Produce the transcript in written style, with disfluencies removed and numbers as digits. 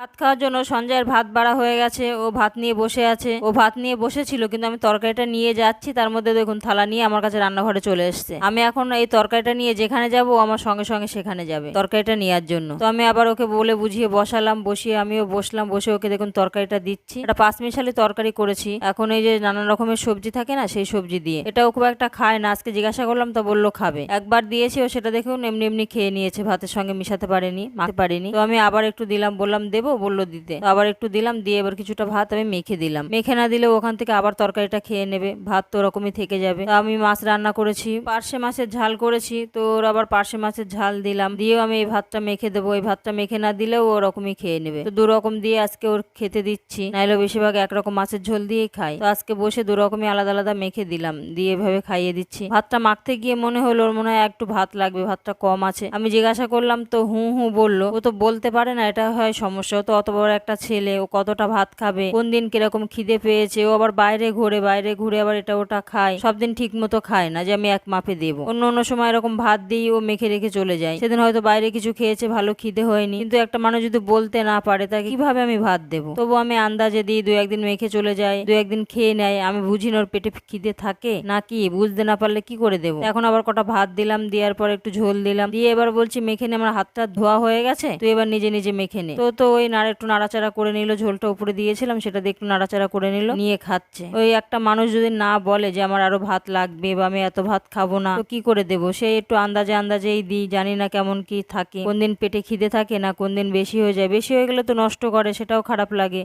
ভাত খাওয়ার জন্য সঞ্জয়ের ভাত বাড়া হয়ে গেছে। ও ভাত নিয়ে বসে আছে। ও ভাত নিয়ে বসেছিল, কিন্তু আমি তরকারিটা নিয়ে যাচ্ছি, তার মধ্যে দেখুন থালা নিয়ে আমার কাছে রান্নাঘরে চলে এসছে। আমি এখন এই তরকারিটা নিয়ে যেখানে যাব, আমার সঙ্গে সঙ্গে সেখানে যাবে তরকারিটা নেওয়ার জন্য। তো আমি আবার ওকে বলে বুঝিয়ে বসালাম, বসিয়ে আমিও বসলাম, বসে ওকে দেখুন তরকারিটা দিচ্ছি। এটা পাঁচমিশালি তরকারি করেছি। এখন এই যে নানান রকমের সবজি থাকে না, সেই সবজি দিয়ে। এটাও খুব একটা খায় না। আজকে জিজ্ঞাসা করলাম তো বললো খাবে। একবার দিয়েছি, ও সেটা দেখুন এমনি এমনি খেয়ে নিয়েছে, ভাতের সঙ্গে মিশাতে পারেনি, মাখতে পারিনি। তো আমি আবার একটু দিলাম, বললাম দেবো, বললো দিতে। আবার একটু দিলাম, দিয়ে এবার কিছুটা ভাত আমি মেখে দিলাম। মেখে না দিলে ওখান থেকে আবার তরকারিটা খেয়ে নেবে, ভাত তো ওরকমই থেকে যাবে। তো আমি মাছ রান্না করেছি, পার্শে মাছের ঝাল করেছি, তো ওর আবার পার্শে মাছের ঝাল দিলাম, দিয়েও আমি এই ভাতটা মেখে দেবো। এই ভাতটা মেখে না দিলেও ওরকমই খেয়ে নেবে। তো দু রকম দিয়ে আজকে ওর খেতে দিচ্ছি, নাইলে বেশিরভাগ একরকম মাছের ঝোল দিয়েই খাই। তো আজকে বসে দু রকমই আলাদা আলাদা মেখে দিলাম, দিয়ে এভাবে খাইয়ে দিচ্ছি। ভাতটা মাখতে গিয়ে মনে হলো ওর মনে হয় একটু ভাত লাগবে, ভাতটা কম আছে। আমি জিজ্ঞাসা করলাম তো হু হু বললো। ও তো বলতে পারে না, এটা হয় সমস্যা। ও তো অত বড় একটা ছেলে, ও কতটা ভাত খাবে, কোন দিন কিরকম খিদে পেয়েছে। ও আবার বাইরে ঘুরে আবার এটা ওটা খায়, সব দিন ঠিক মতো খায় না যে আমি এক মাপে দেবো। অন্য অন্য সময় এরকম ভাত দিই, ও মেখে রেখে চলে যায়। সেদিন হয়তো বাইরে কিছু খেয়েছে, ভালো খিদে হয়নি। কিন্তু একটা মানুষ যদি বলতে না পারে, তাকে কিভাবে আমি ভাত দেবো? তবু আমি আন্দাজে দিই, দু একদিন মেখে চলে যায়, দু একদিন খেয়ে নেয়। আমি বুঝি না ওর পেটে খিদে থাকে নাকি, বুঝতে না পারলে কি করে দেবো। এখন আবার কটা ভাত দিলাম, দেওয়ার পর একটু ঝোল দিলাম, দিয়ে এবার বলছি মেখে নে, আমার হাতটা ধোয়া হয়ে গেছে, তুই এবার নিজে নিজে মেখে নে। তো ওই একটু নাড়াচাড়া করে নিল, ঝোলটা উপরে দিয়েছিলাম সেটা দিয়ে একটু নাড়াচাড়া করে নিল, নিয়ে খাচ্ছে। ওই একটা মানুষ যদি না বলে যে আমার আরো ভাত লাগবে বা আমি এত ভাত খাবো না, তো কি করে দেবো? সে একটু আন্দাজেই দিই, জানি না কেমন কি থাকে, কোন দিন পেটে খিদে থাকে না কোন দিন বেশি হয়ে যায়। বেশি হয়ে গেলে তো নষ্ট করে, সেটাও খারাপ লাগে।